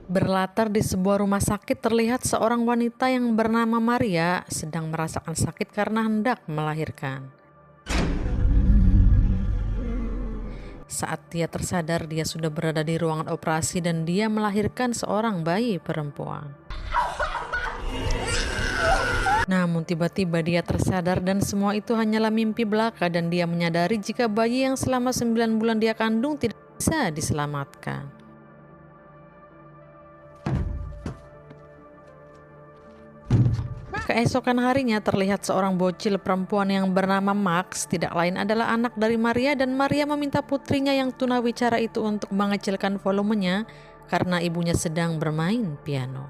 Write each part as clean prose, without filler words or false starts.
Berlatar di sebuah rumah sakit, terlihat seorang wanita yang bernama Maria sedang merasakan sakit karena hendak melahirkan. Saat dia tersadar, dia sudah berada di ruangan operasi dan dia melahirkan seorang bayi perempuan. Namun tiba-tiba dia tersadar dan semua itu hanyalah mimpi belaka, dan dia menyadari jika bayi yang selama 9 bulan dia kandung tidak bisa diselamatkan. Keesokan harinya terlihat seorang bocil perempuan yang bernama Max, tidak lain adalah anak dari Maria, dan Maria meminta putrinya yang tunawicara itu untuk mengecilkan volumenya karena ibunya sedang bermain piano.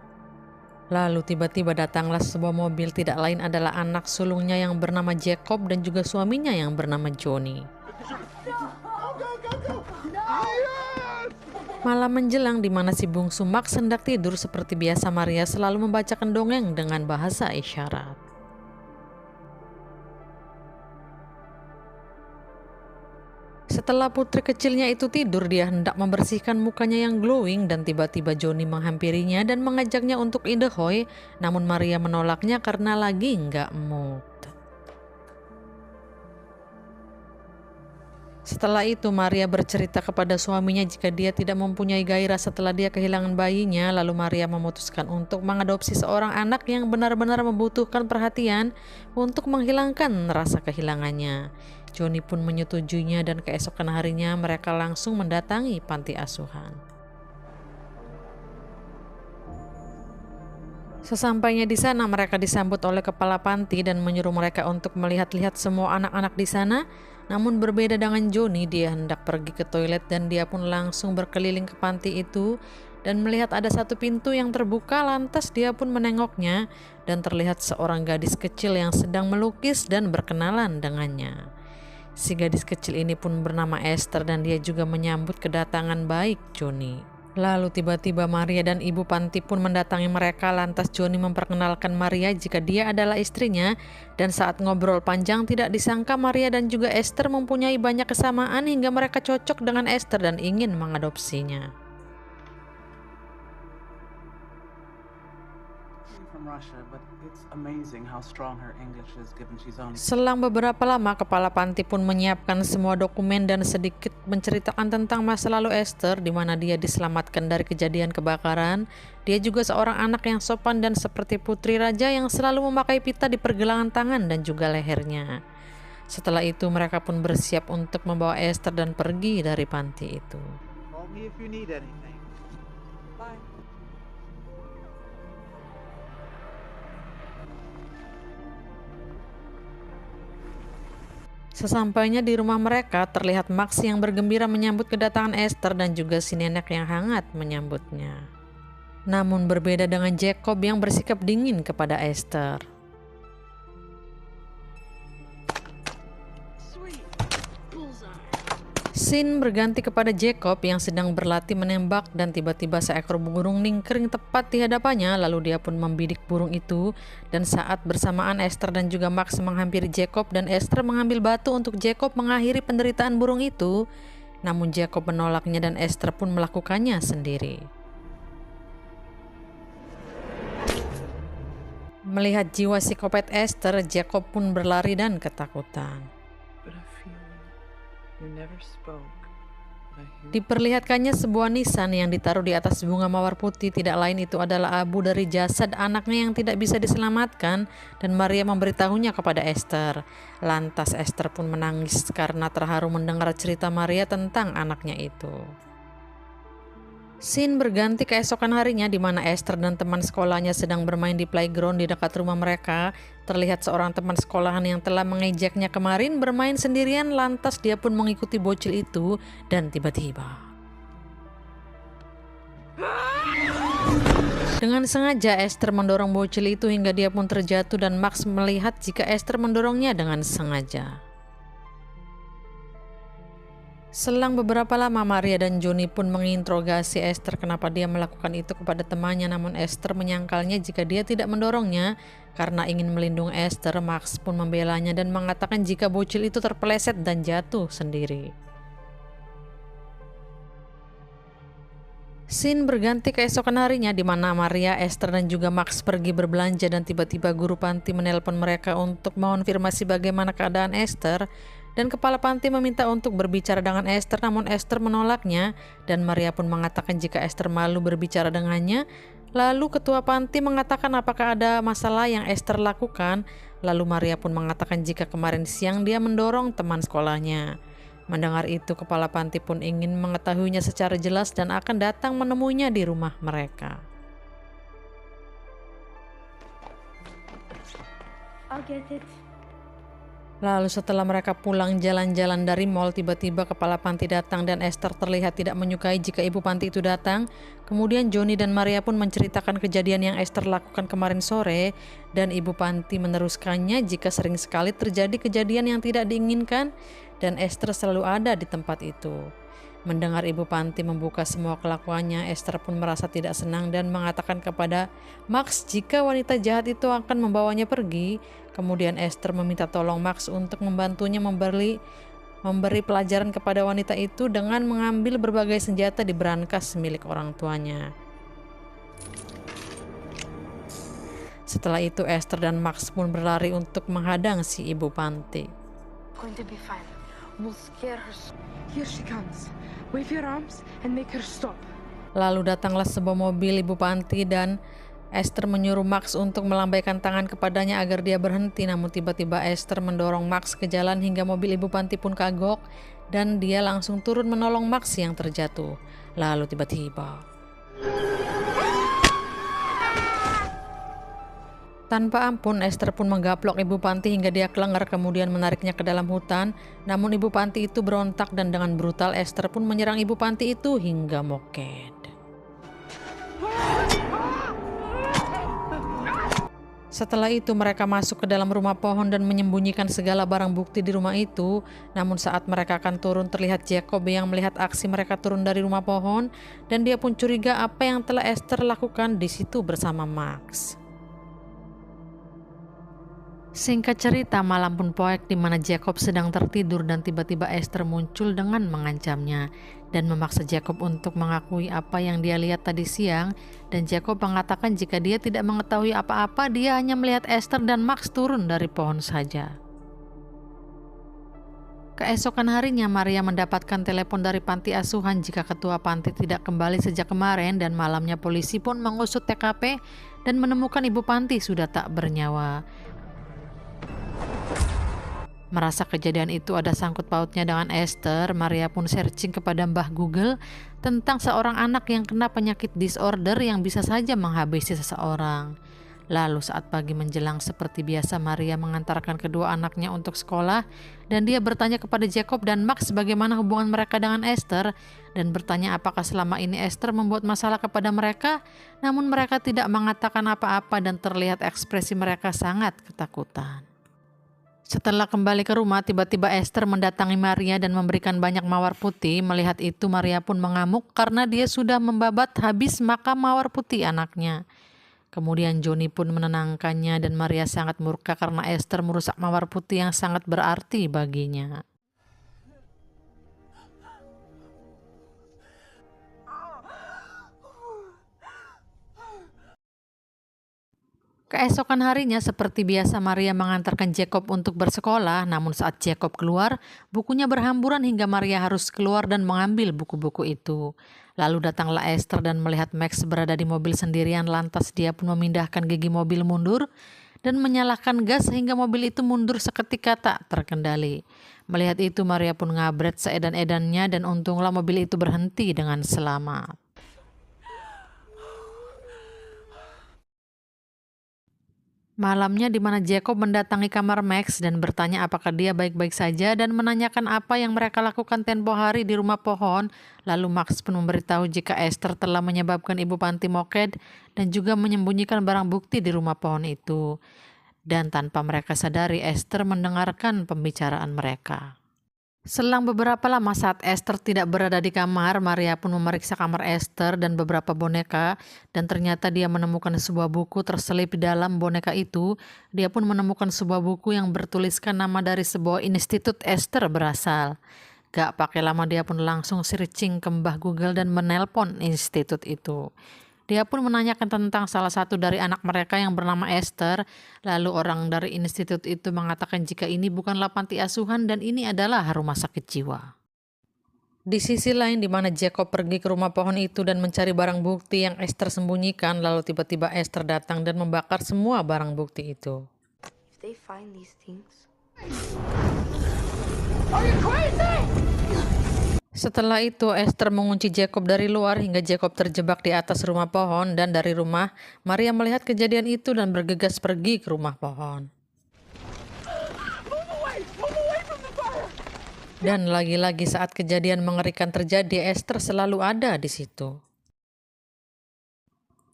Lalu tiba-tiba datanglah sebuah mobil, tidak lain adalah anak sulungnya yang bernama Jacob dan juga suaminya yang bernama Johnny. Malam menjelang di mana si bungsu Max hendak tidur, seperti biasa Maria selalu membacakan dongeng dengan bahasa isyarat. Setelah putri kecilnya itu tidur, dia hendak membersihkan mukanya yang glowing dan tiba-tiba Johnny menghampirinya dan mengajaknya untuk idahoy, namun Maria menolaknya karena lagi nggak mood. Setelah itu Maria bercerita kepada suaminya jika dia tidak mempunyai gairah setelah dia kehilangan bayinya. Lalu Maria memutuskan untuk mengadopsi seorang anak yang benar-benar membutuhkan perhatian untuk menghilangkan rasa kehilangannya. Johnny pun menyetujuinya dan keesokan harinya mereka langsung mendatangi panti asuhan. Sesampainya di sana, mereka disambut oleh kepala panti dan menyuruh mereka untuk melihat-lihat semua anak-anak di sana. Namun berbeda dengan Johnny, dia hendak pergi ke toilet dan dia pun langsung berkeliling ke panti itu dan melihat ada satu pintu yang terbuka. Lantas dia pun menengoknya dan terlihat seorang gadis kecil yang sedang melukis dan berkenalan dengannya. Si gadis kecil ini pun bernama Esther dan dia juga menyambut kedatangan baik Johnny. Lalu tiba-tiba Maria dan ibu panti pun mendatangi mereka. Lantas Johnny memperkenalkan Maria jika dia adalah istrinya, dan saat ngobrol panjang tidak disangka Maria dan juga Esther mempunyai banyak kesamaan hingga mereka cocok dengan Esther dan ingin mengadopsinya. Selang beberapa lama, kepala panti pun menyiapkan semua dokumen dan sedikit menceritakan tentang masa lalu Esther, di mana dia diselamatkan dari kejadian kebakaran. Dia juga seorang anak yang sopan dan seperti putri raja yang selalu memakai pita di pergelangan tangan dan juga lehernya. Setelah itu mereka pun bersiap untuk membawa Esther dan pergi dari panti itu. Sesampainya di rumah mereka, terlihat Max yang bergembira menyambut kedatangan Esther dan juga si nenek yang hangat menyambutnya. Namun berbeda dengan Jacob yang bersikap dingin kepada Esther. Scene berganti kepada Jacob yang sedang berlatih menembak dan tiba-tiba seekor burung ningkring tepat di hadapannya. Lalu dia pun membidik burung itu, dan saat bersamaan Esther dan juga Max menghampiri Jacob dan Esther mengambil batu untuk Jacob mengakhiri penderitaan burung itu. Namun Jacob menolaknya dan Esther pun melakukannya sendiri. Melihat jiwa psikopat Esther, Jacob pun berlari dan ketakutan. Diperlihatkannya sebuah nisan yang ditaruh di atas bunga mawar putih, tidak lain itu adalah abu dari jasad anaknya yang tidak bisa diselamatkan, dan Maria memberitahunya kepada Esther. Lantas Esther pun menangis karena terharu mendengar cerita Maria tentang anaknya itu. Scene berganti keesokan harinya di mana Esther dan teman sekolahnya sedang bermain di playground di dekat rumah mereka. Terlihat seorang teman sekolahan yang telah mengejaknya kemarin bermain sendirian. Lantas dia pun mengikuti bocil itu dan tiba-tiba dengan sengaja Esther mendorong bocil itu hingga dia pun terjatuh, dan Max melihat jika Esther mendorongnya dengan sengaja. Selang beberapa lama, Maria dan Johnny pun menginterogasi Esther kenapa dia melakukan itu kepada temannya, namun Esther menyangkalnya jika dia tidak mendorongnya karena ingin melindungi Esther. Max pun membelanya dan mengatakan jika bocil itu terpeleset dan jatuh sendiri. Scene berganti keesokan harinya di mana Maria, Esther dan juga Max pergi berbelanja dan tiba-tiba guru panti menelpon mereka untuk mengonfirmasi bagaimana keadaan Esther dan kepala panti meminta untuk berbicara dengan Esther, namun Esther menolaknya dan Maria pun mengatakan jika Esther malu berbicara dengannya. Lalu ketua panti mengatakan apakah ada masalah yang Esther lakukan. Lalu Maria pun mengatakan jika kemarin siang dia mendorong teman sekolahnya. Mendengar itu, kepala panti pun ingin mengetahuinya secara jelas dan akan datang menemuinya di rumah mereka. I'll get it. Lalu setelah mereka pulang jalan-jalan dari mall, tiba-tiba kepala panti datang dan Esther terlihat tidak menyukai jika ibu panti itu datang. Kemudian Johnny dan Maria pun menceritakan kejadian yang Esther lakukan kemarin sore dan ibu panti meneruskannya jika sering sekali terjadi kejadian yang tidak diinginkan dan Esther selalu ada di tempat itu. Mendengar ibu panti membuka semua kelakuannya, Esther pun merasa tidak senang dan mengatakan kepada Max jika wanita jahat itu akan membawanya pergi. Kemudian Esther meminta tolong Max untuk membantunya memberi pelajaran kepada wanita itu dengan mengambil berbagai senjata di brankas milik orang tuanya. Setelah itu Esther dan Max pun berlari untuk menghadang si ibu panti. Going to be fine. We'll scare her. Here she comes. Wave your arms and make her stop. Lalu datanglah sebuah mobil ibu panti dan Esther menyuruh Max untuk melambaikan tangan kepadanya agar dia berhenti, namun tiba-tiba Esther mendorong Max ke jalan hingga mobil ibu panti pun kagok dan dia langsung turun menolong Max yang terjatuh. Lalu tiba-tiba tanpa ampun Esther pun menggaplok ibu panti hingga dia kelengar, kemudian menariknya ke dalam hutan. Namun ibu panti itu berontak dan dengan brutal Esther pun menyerang ibu panti itu hingga moket. Setelah itu mereka masuk ke dalam rumah pohon dan menyembunyikan segala barang bukti di rumah itu. Namun saat mereka akan turun terlihat Jacob yang melihat aksi mereka turun dari rumah pohon dan dia pun curiga apa yang telah Esther lakukan di situ bersama Max. Singkat cerita, malam pun poek di mana Jacob sedang tertidur dan tiba-tiba Esther muncul dengan mengancamnya dan memaksa Jacob untuk mengakui apa yang dia lihat tadi siang, dan Jacob mengatakan jika dia tidak mengetahui apa-apa, dia hanya melihat Esther dan Max turun dari pohon saja. Keesokan harinya Maria mendapatkan telepon dari panti asuhan jika ketua panti tidak kembali sejak kemarin, dan malamnya polisi pun mengusut TKP dan menemukan ibu panti sudah tak bernyawa. Merasa kejadian itu ada sangkut pautnya dengan Esther, Maria pun searching kepada Mbah Google tentang seorang anak yang kena penyakit disorder yang bisa saja menghabisi seseorang. Lalu saat pagi menjelang seperti biasa Maria mengantarkan kedua anaknya untuk sekolah dan dia bertanya kepada Jacob dan Max bagaimana hubungan mereka dengan Esther dan bertanya apakah selama ini Esther membuat masalah kepada mereka, namun mereka tidak mengatakan apa-apa dan terlihat ekspresi mereka sangat ketakutan. Setelah kembali ke rumah, tiba-tiba Esther mendatangi Maria dan memberikan banyak mawar putih. Melihat itu Maria pun mengamuk karena dia sudah membabat habis makan mawar putih anaknya. Kemudian Johnny pun menenangkannya dan Maria sangat murka karena Esther merusak mawar putih yang sangat berarti baginya. Keesokan harinya seperti biasa Maria mengantarkan Jacob untuk bersekolah, namun saat Jacob keluar, bukunya berhamburan hingga Maria harus keluar dan mengambil buku-buku itu. Lalu datanglah Esther dan melihat Max berada di mobil sendirian, lantas dia pun memindahkan gigi mobil mundur dan menyalakan gas sehingga mobil itu mundur seketika tak terkendali. Melihat itu Maria pun ngabret seedan-edannya dan untunglah mobil itu berhenti dengan selamat. Malamnya di mana Jacob mendatangi kamar Max dan bertanya apakah dia baik-baik saja dan menanyakan apa yang mereka lakukan tempo hari di rumah pohon. Lalu Max pun memberitahu jika Esther telah menyebabkan ibu panti moket dan juga menyembunyikan barang bukti di rumah pohon itu. Dan tanpa mereka sadari Esther mendengarkan pembicaraan mereka. Selang beberapa lama saat Esther tidak berada di kamar, Maria pun memeriksa kamar Esther dan beberapa boneka dan ternyata dia menemukan sebuah buku terselip di dalam boneka itu. Dia pun menemukan sebuah buku yang bertuliskan nama dari sebuah institut Esther berasal. Gak pakai lama dia pun langsung searching ke Mbah Google dan menelpon institut itu. Dia pun menanyakan tentang salah satu dari anak mereka yang bernama Esther. Lalu orang dari institut itu mengatakan jika ini bukanlah panti asuhan dan ini adalah rumah sakit jiwa. Di sisi lain di mana Jacob pergi ke rumah pohon itu dan mencari barang bukti yang Esther sembunyikan, lalu tiba-tiba Esther datang dan membakar semua barang bukti itu. If they find these things... Are you crazy? Setelah itu Esther mengunci Jacob dari luar hingga Jacob terjebak di atas rumah pohon, dan dari rumah Maria melihat kejadian itu dan bergegas pergi ke rumah pohon. Dan lagi-lagi saat kejadian mengerikan terjadi, Esther selalu ada di situ.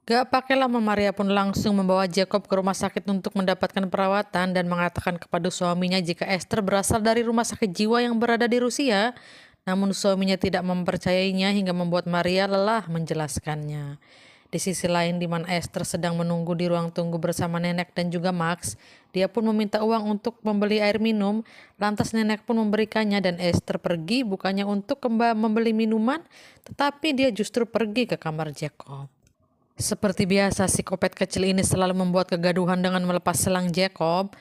Gak pakai lama Maria pun langsung membawa Jacob ke rumah sakit untuk mendapatkan perawatan dan mengatakan kepada suaminya jika Esther berasal dari rumah sakit jiwa yang berada di Rusia. Namun suaminya tidak mempercayainya hingga membuat Maria lelah menjelaskannya. Di sisi lain di mana Esther sedang menunggu di ruang tunggu bersama nenek dan juga Max, dia pun meminta uang untuk membeli air minum. Lantas nenek pun memberikannya dan Esther pergi bukannya untuk membeli minuman, tetapi dia justru pergi ke kamar Jacob. Seperti biasa, psikopat kecil ini selalu membuat kegaduhan dengan melepas selang Jacob.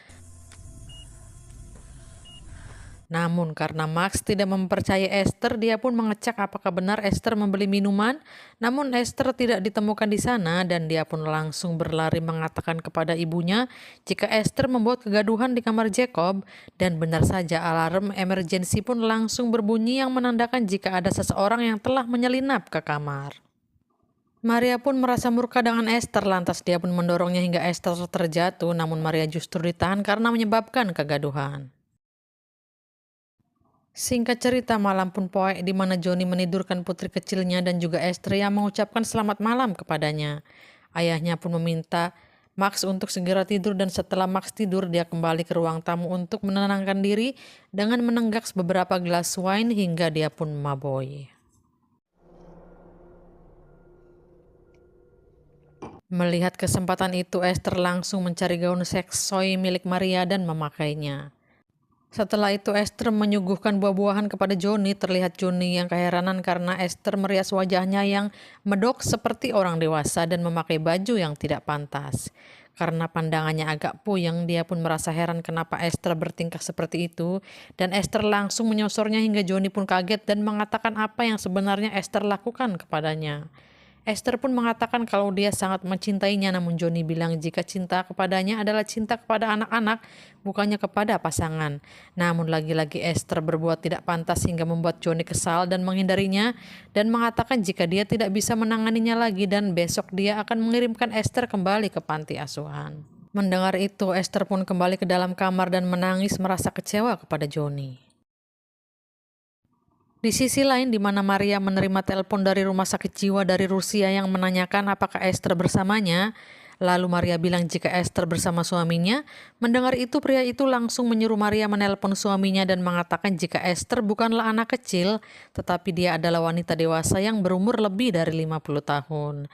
Namun karena Max tidak mempercayai Esther, dia pun mengecek apakah benar Esther membeli minuman. Namun Esther tidak ditemukan di sana dan dia pun langsung berlari mengatakan kepada ibunya jika Esther membuat kegaduhan di kamar Jacob. Dan benar saja alarm emergensi pun langsung berbunyi yang menandakan jika ada seseorang yang telah menyelinap ke kamar. Maria pun merasa murka dengan Esther, lantas dia pun mendorongnya hingga Esther terjatuh, namun Maria justru ditahan karena menyebabkan kegaduhan. Singkat cerita, malam pun poek di mana Johnny menidurkan putri kecilnya dan juga Esther yang mengucapkan selamat malam kepadanya. Ayahnya pun meminta Max untuk segera tidur dan setelah Max tidur dia kembali ke ruang tamu untuk menenangkan diri dengan menenggak beberapa gelas wine hingga dia pun maboi. Melihat kesempatan itu, Esther langsung mencari gaun seksoi milik Maria dan memakainya. Setelah itu Esther menyuguhkan buah-buahan kepada Johnny. Terlihat Johnny yang keheranan karena Esther merias wajahnya yang medok seperti orang dewasa dan memakai baju yang tidak pantas. Karena pandangannya agak puyeng, dia pun merasa heran kenapa Esther bertingkah seperti itu. Dan Esther langsung menyosornya hingga Johnny pun kaget dan mengatakan apa yang sebenarnya Esther lakukan kepadanya. Esther pun mengatakan kalau dia sangat mencintainya, namun Johnny bilang jika cinta kepadanya adalah cinta kepada anak-anak, bukannya kepada pasangan. Namun lagi-lagi Esther berbuat tidak pantas hingga membuat Johnny kesal dan menghindarinya dan mengatakan jika dia tidak bisa menanganinya lagi dan besok dia akan mengirimkan Esther kembali ke panti asuhan. Mendengar itu, Esther pun kembali ke dalam kamar dan menangis merasa kecewa kepada Johnny. Di sisi lain di mana Maria menerima telepon dari rumah sakit jiwa dari Rusia yang menanyakan apakah Esther bersamanya. Lalu Maria bilang jika Esther bersama suaminya. Mendengar itu pria itu langsung menyuruh Maria menelpon suaminya dan mengatakan jika Esther bukanlah anak kecil, tetapi dia adalah wanita dewasa yang berumur lebih dari 50 tahun.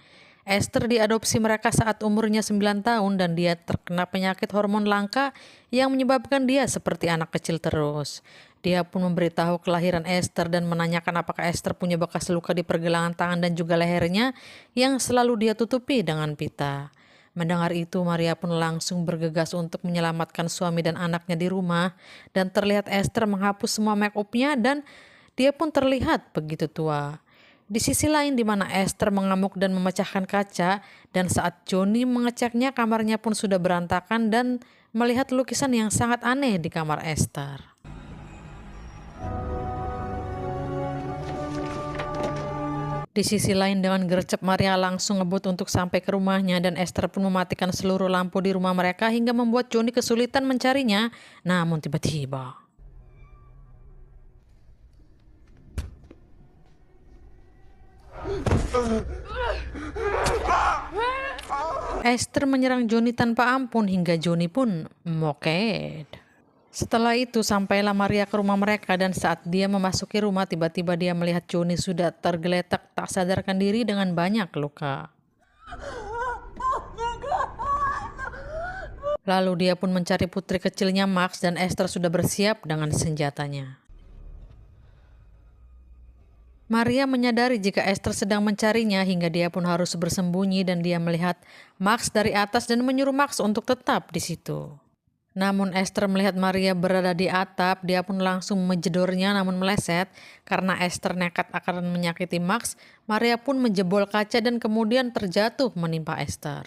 Esther diadopsi mereka saat umurnya 9 tahun dan dia terkena penyakit hormon langka yang menyebabkan dia seperti anak kecil terus. Dia pun memberitahu kelahiran Esther dan menanyakan apakah Esther punya bekas luka di pergelangan tangan dan juga lehernya yang selalu dia tutupi dengan pita. Mendengar itu, Maria pun langsung bergegas untuk menyelamatkan suami dan anaknya di rumah dan terlihat Esther menghapus semua make up-nya dan dia pun terlihat begitu tua. Di sisi lain di mana Esther mengamuk dan memecahkan kaca dan saat Johnny mengeceknya kamarnya pun sudah berantakan dan melihat lukisan yang sangat aneh di kamar Esther. Di sisi lain dengan gercep Maria langsung ngebut untuk sampai ke rumahnya dan Esther pun mematikan seluruh lampu di rumah mereka hingga membuat Johnny kesulitan mencarinya. Namun tiba-tiba Esther menyerang Johnny tanpa ampun hingga Johnny pun moket. Setelah itu sampailah Maria ke rumah mereka dan saat dia memasuki rumah tiba-tiba dia melihat Johnny sudah tergeletak tak sadarkan diri dengan banyak luka. Lalu dia pun mencari putri kecilnya Max dan Esther sudah bersiap dengan senjatanya. Maria menyadari jika Esther sedang mencarinya hingga dia pun harus bersembunyi dan dia melihat Max dari atas dan menyuruh Max untuk tetap di situ. Namun Esther melihat Maria berada di atap, dia pun langsung menjedornya namun meleset. Karena Esther nekat akan menyakiti Max, Maria pun menjebol kaca dan kemudian terjatuh menimpa Esther.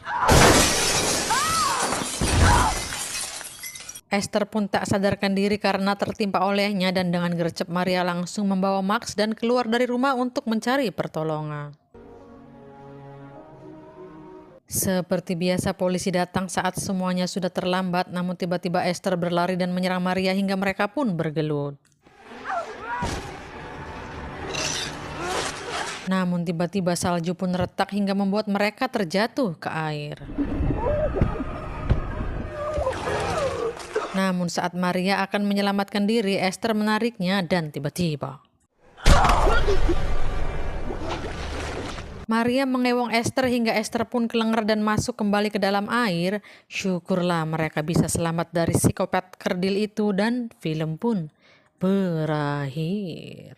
Esther pun tak sadarkan diri karena tertimpa olehnya dan dengan gercep Maria langsung membawa Max dan keluar dari rumah untuk mencari pertolongan. Seperti biasa polisi datang saat semuanya sudah terlambat, namun tiba-tiba Esther berlari dan menyerang Maria hingga mereka pun bergelut. Namun tiba-tiba salju pun retak hingga membuat mereka terjatuh ke air. Namun saat Maria akan menyelamatkan diri, Esther menariknya dan tiba-tiba Maria mengewong Esther hingga Esther pun kelengar dan masuk kembali ke dalam air. Syukurlah mereka bisa selamat dari psikopat kerdil itu dan film pun berakhir.